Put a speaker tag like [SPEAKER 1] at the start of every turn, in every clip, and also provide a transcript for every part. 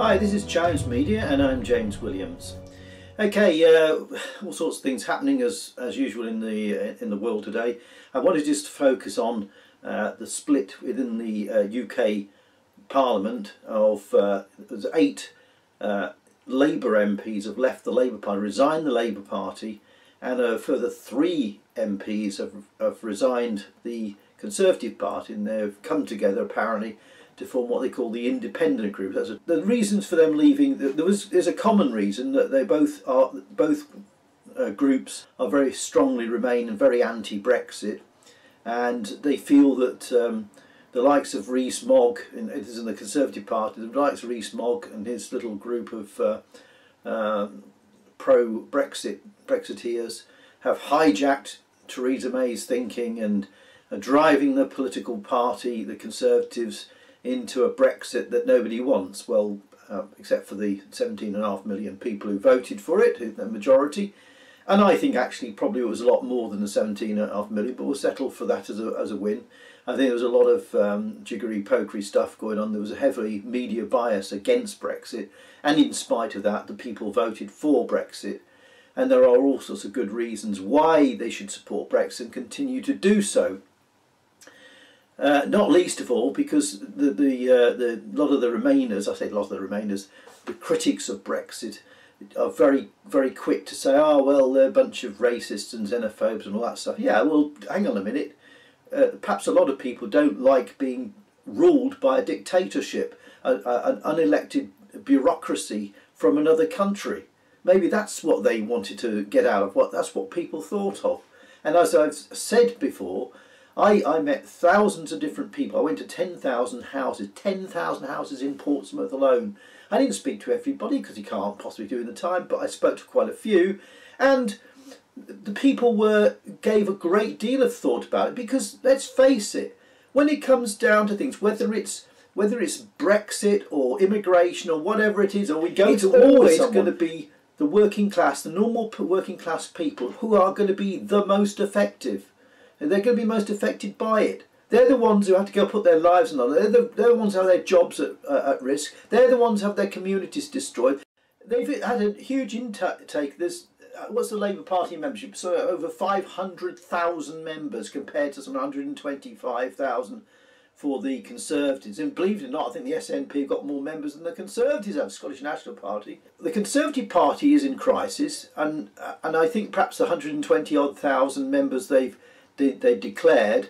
[SPEAKER 1] Hi, this is Chimes Media and I'm James Williams. Okay, all sorts of things happening as usual in the world today. I wanted just to focus on the split within the UK Parliament of there's 8 Labour MPs have left the Labour Party, resigned the Labour Party, and a further 3 MPs have resigned the Conservative Party, and they've come together apparently to form what they call the independent group. The reasons for them leaving, there's a common reason that they both groups are very strongly remain and very anti-Brexit, and they feel that the likes of Rees-Mogg, it is in the Conservative Party, the likes of Rees-Mogg and his little group of pro-Brexiteers have hijacked Theresa May's thinking and are driving the political party, the Conservatives, into a Brexit that nobody wants, well, except for the 17.5 million people who voted for it, the majority. And I think actually probably it was a lot more than the 17.5 million, but we'll settle for that as a win. I think there was a lot of jiggery-pokery stuff going on. There was a heavy media bias against Brexit, and in spite of that, the people voted for Brexit. And there are all sorts of good reasons why they should support Brexit and continue to do so. Not least of all because the lot of the Remainers, I say a lot of the Remainers, the critics of Brexit are very, very quick to say, oh well, they're a bunch of racists and xenophobes and all that stuff. Yeah, well, hang on a minute. Perhaps a lot of people don't like being ruled by a dictatorship, an unelected bureaucracy from another country. Maybe that's what they wanted to get out of. That's what people thought of. And as I've said before, I met thousands of different people. I went to 10,000 houses in Portsmouth alone. I didn't speak to everybody because you can't possibly do in the time, but I spoke to quite a few, and the people gave a great deal of thought about it, because let's face it, when it comes down to things, whether it's Brexit or immigration or whatever it is, or we go to always going to be the working class, the normal working class people who are going to be the most effective. They're going to be most affected by it. They're the ones who have to go put their lives on. They're the ones who have their jobs at risk. They're the ones who have their communities destroyed. They've had a huge intake. There's what's the Labour Party membership? So over 500,000 members compared to some 125,000 for the Conservatives. And believe it or not, I think the SNP have got more members than the Conservatives have, Scottish National Party. The Conservative Party is in crisis, and I think perhaps the 120-odd thousand members they declared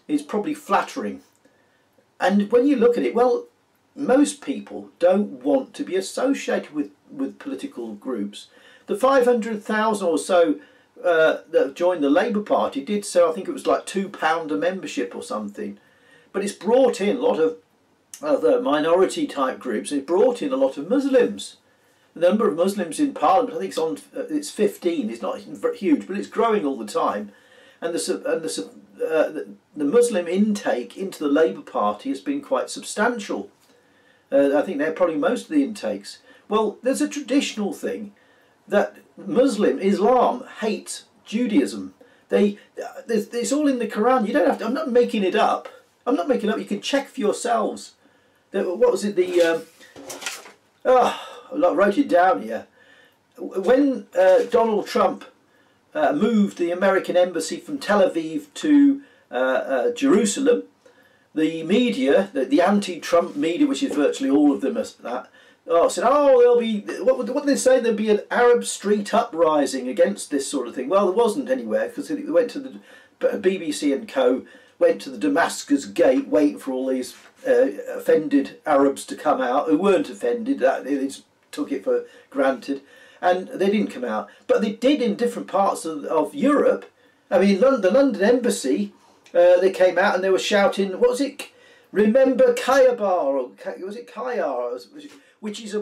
[SPEAKER 1] is probably flattering. And when you look at it, well, most people don't want to be associated with political groups. The 500,000 or so that joined the Labour Party did so, I think it was like £2 a membership or something. But it's brought in a lot of other minority type groups. It brought in a lot of Muslims. The number of Muslims in Parliament, I think it's 15. It's not huge, but it's growing all the time. And the Muslim intake into the Labour Party has been quite substantial. I think they're probably most of the intakes. Well, there's a traditional thing that Islam hates Judaism. It's all in the Quran. You don't have to. I'm not making it up. You can check for yourselves. What was it? I wrote it down here. When Donald Trump moved the American embassy from Tel Aviv to Jerusalem, the media, the anti-Trump media, which is virtually all of them, said, "Oh, there'll be what did they say? There'll be an Arab street uprising against this sort of thing." Well, there wasn't anywhere, because it went to the BBC and co. went to the Damascus Gate, waiting for all these offended Arabs to come out who weren't offended. They just took it for granted. And they didn't come out, but they did in different parts of Europe. I mean, the London embassy, they came out and they were shouting, what was it? Remember Khayabar, or was it Khayar? Which is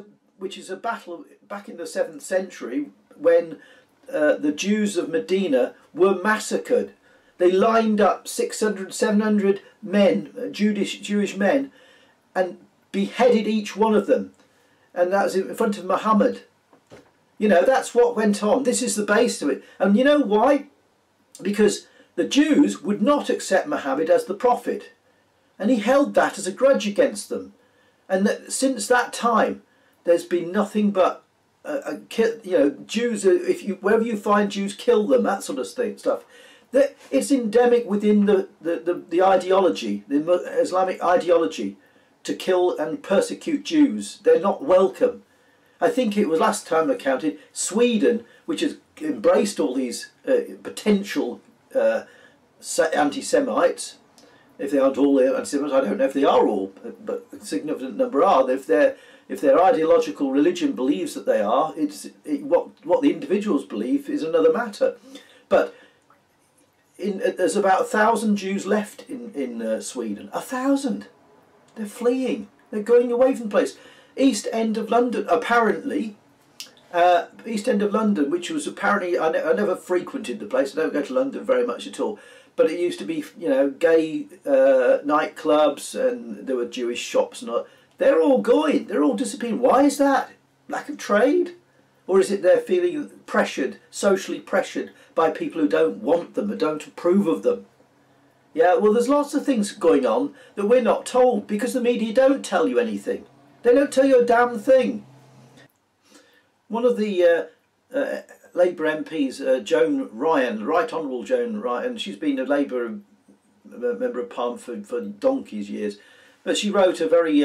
[SPEAKER 1] a battle back in the 7th century when the Jews of Medina were massacred. They lined up 600, 700 men, Jewish men, and beheaded each one of them, and that was in front of Muhammad. You know, that's what went on. This is the base of it. And you know why? Because the Jews would not accept Muhammad as the prophet. And he held that as a grudge against them. And that since that time, there's been nothing but Jews. Wherever you find Jews, kill them. That sort of stuff. It's endemic within the ideology, the Islamic ideology, to kill and persecute Jews. They're not welcome. I think it was last time I counted, Sweden, which has embraced all these potential anti-Semites. If they aren't all anti-Semites, I don't know if they are all, but a significant number are. If their ideological religion believes that they are, what the individuals believe is another matter. But there's about 1,000 Jews left in Sweden. 1,000. They're fleeing. They're going away from the place. East End of London, apparently. East End of London, which was apparently, I never frequented the place. I don't go to London very much at all. But it used to be, gay nightclubs, and there were Jewish shops and all. They're all going. They're all disappearing. Why is that? Lack of trade? Or is it they're feeling pressured, socially pressured by people who don't want them, or don't approve of them? Yeah, well, there's lots of things going on that we're not told because the media don't tell you anything. They don't tell you a damn thing. One of the Labour MPs, Joan Ryan, Right Honourable Joan Ryan, she's been a Labour Member of Parliament for donkey's years, but she wrote a very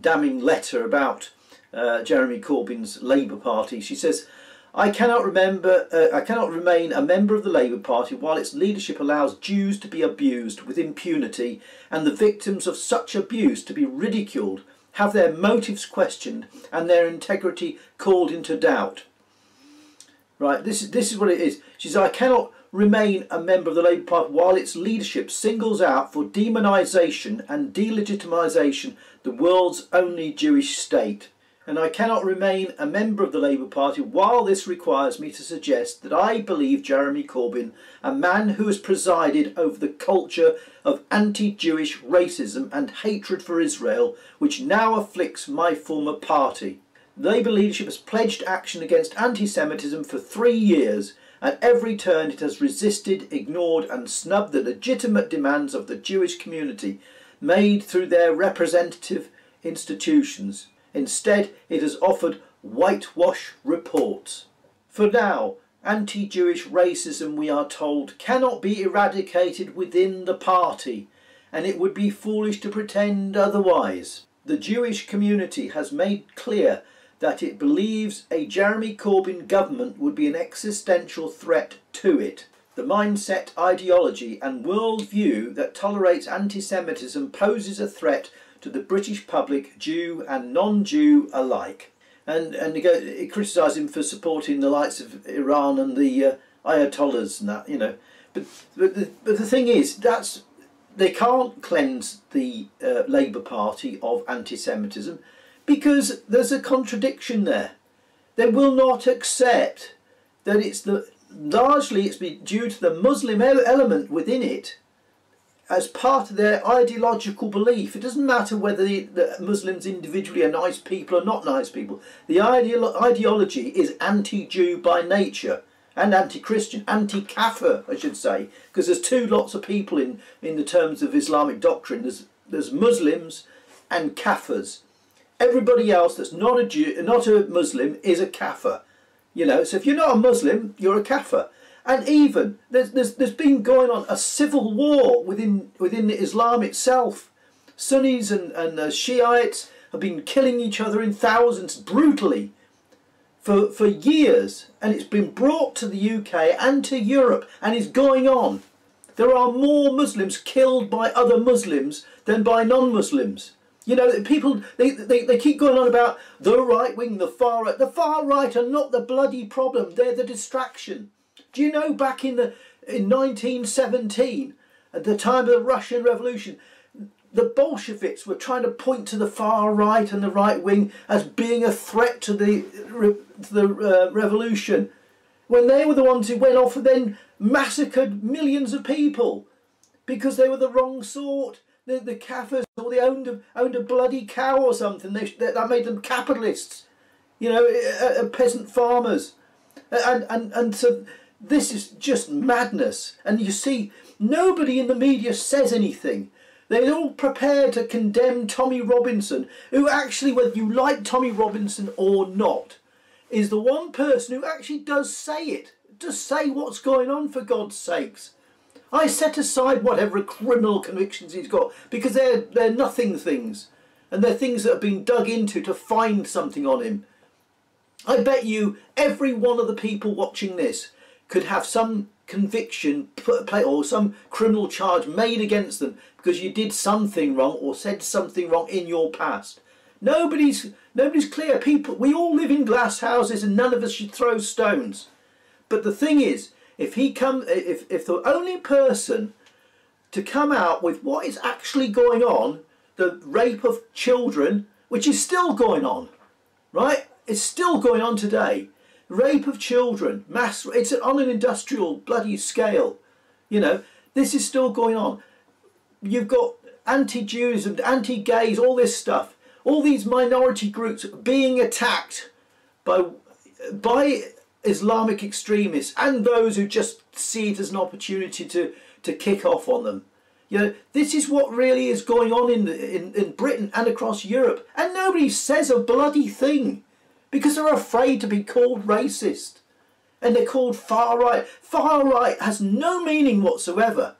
[SPEAKER 1] damning letter about Jeremy Corbyn's Labour Party. She says, I cannot remain a member of the Labour Party while its leadership allows Jews to be abused with impunity and the victims of such abuse to be ridiculed, have their motives questioned and their integrity called into doubt. Right, this is what it is. She says, I cannot remain a member of the Labour Party while its leadership singles out for demonisation and delegitimisation the world's only Jewish state. And I cannot remain a member of the Labour Party while this requires me to suggest that I believe Jeremy Corbyn, a man who has presided over the culture of anti-Jewish racism and hatred for Israel, which now afflicts my former party. Labour leadership has pledged action against anti-Semitism for 3 years. At every turn it has resisted, ignored and snubbed the legitimate demands of the Jewish community made through their representative institutions. Instead, it has offered whitewash reports. For now, anti-Jewish racism, we are told, cannot be eradicated within the party, and it would be foolish to pretend otherwise. The Jewish community has made clear that it believes a Jeremy Corbyn government would be an existential threat to it. The mindset, ideology and worldview that tolerates anti-Semitism poses a threat to the British public, Jew and non-Jew alike. And it criticised him for supporting the likes of Iran and the Ayatollahs and that, But the thing is, they can't cleanse the Labour Party of anti-Semitism because there's a contradiction there. They will not accept that largely it's been due to the Muslim element within it as part of their ideological belief. It doesn't matter whether the Muslims individually are nice people or not nice people. The ideology is anti-Jew by nature and anti-Christian, anti-Kafir, I should say, because there's two lots of people in the terms of Islamic doctrine. There's Muslims and Kafirs. Everybody else that's not a Jew, not a Muslim, is a Kafir. So if you're not a Muslim, you're a Kafir. And even there's been going on a civil war within Islam itself. Sunnis and Shiites have been killing each other in thousands brutally for years, and it's been brought to the UK and to Europe and is going on. There are more Muslims killed by other Muslims than by non-Muslims. People they keep going on about the right wing, the far right. The far right are not the bloody problem; they're the distraction. Do you know back in 1917, at the time of the Russian Revolution, the Bolsheviks were trying to point to the far right and the right wing as being a threat to the revolution, when they were the ones who went off and then massacred millions of people because they were the wrong sort. The Kafirs, or they owned a bloody cow or something. That made them capitalists, peasant farmers, and so. This is just madness. And you see, nobody in the media says anything. They're all prepared to condemn Tommy Robinson, who actually, whether you like Tommy Robinson or not, is the one person who actually does say it. Does say what's going on, for God's sakes. I set aside whatever criminal convictions he's got, because they're nothing things. And they're things that have been dug into to find something on him. I bet you every one of the people watching this could have some conviction or some criminal charge made against them because you did something wrong or said something wrong in your past. Nobody's clear. People, we all live in glass houses and none of us should throw stones. But the thing is, if the only person to come out with what is actually going on, the rape of children, which is still going on, right? It's still going on today. Rape of children, it's on an industrial bloody scale. You know, this is still going on. You've got anti-Jews and anti-gays, all this stuff. All these minority groups being attacked by Islamic extremists and those who just see it as an opportunity to kick off on them. You know, this is what really is going on in Britain and across Europe. And nobody says a bloody thing, because they're afraid to be called racist. And they're called far right. Far right has no meaning whatsoever.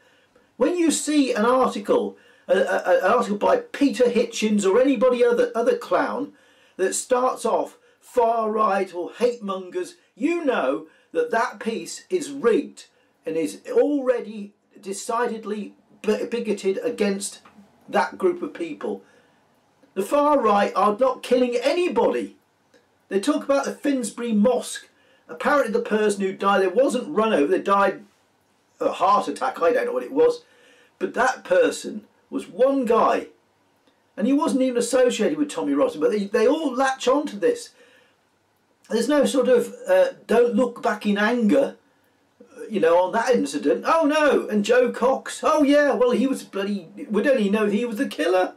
[SPEAKER 1] When you see an article by Peter Hitchens or anybody other clown that starts off far right or hate mongers, you know that piece is rigged and is already decidedly bigoted against that group of people. The far right are not killing anybody. They talk about the Finsbury Mosque. Apparently the person who died there wasn't run over, they died of a heart attack, I don't know what it was. But that person was one guy. And he wasn't even associated with Tommy Robinson, but they all latch onto this. There's no sort of don't look back in anger, you know, on that incident. Oh no, and Joe Cox, oh yeah, well he was bloody, we don't even know if he was the killer.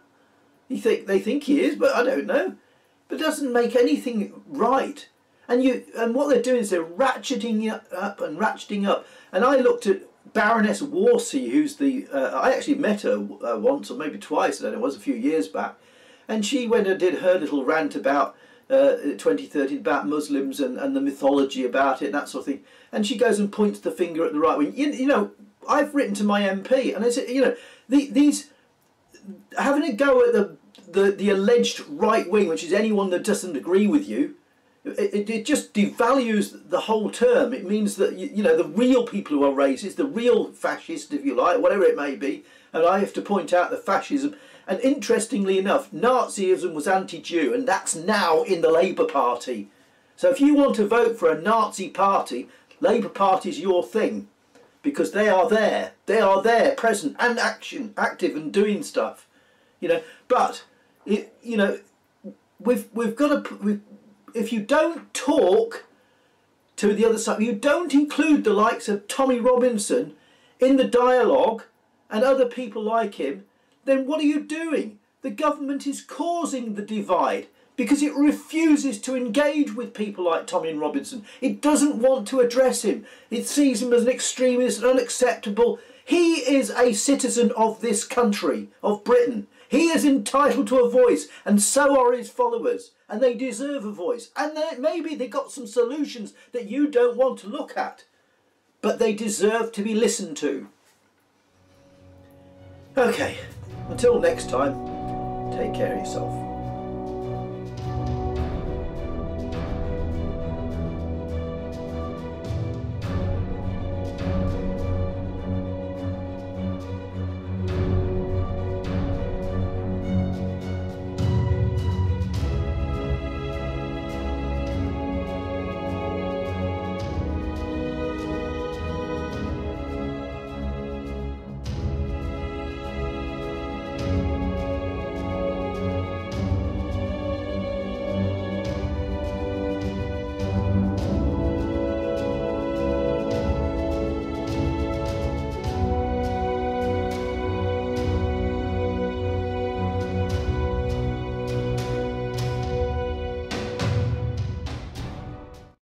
[SPEAKER 1] They think he is, but I don't know. But it doesn't make anything right. And what they're doing is they're ratcheting up and ratcheting up. And I looked at Baroness Worsey, who's I actually met her once or maybe twice, I don't know, it was a few years back. And she went and did her little rant about 2013 about Muslims and the mythology about it and that sort of thing. And she goes and points the finger at the right wing. You know, I've written to my MP and I said, you know, these having a go at the alleged right wing, which is anyone that doesn't agree with you, it just devalues the whole term. It means that, you know, the real people who are racist, the real fascists, if you like, whatever it may be, and I have to point out the fascism. And interestingly enough, Nazism was anti-Jew, and that's now in the Labour Party. So if you want to vote for a Nazi party, Labour Party's your thing, because they are there, present and active and doing stuff, you know. But you know, we've got to. If you don't talk to the other side, you don't include the likes of Tommy Robinson in the dialogue and other people like him, then what are you doing? The government is causing the divide because it refuses to engage with people like Tommy and Robinson. It doesn't want to address him. It sees him as an extremist and unacceptable. He is a citizen of this country, of Britain. He is entitled to a voice, and so are his followers, and they deserve a voice. And maybe they got some solutions that you don't want to look at, but they deserve to be listened to. Okay, until next time, take care of yourself.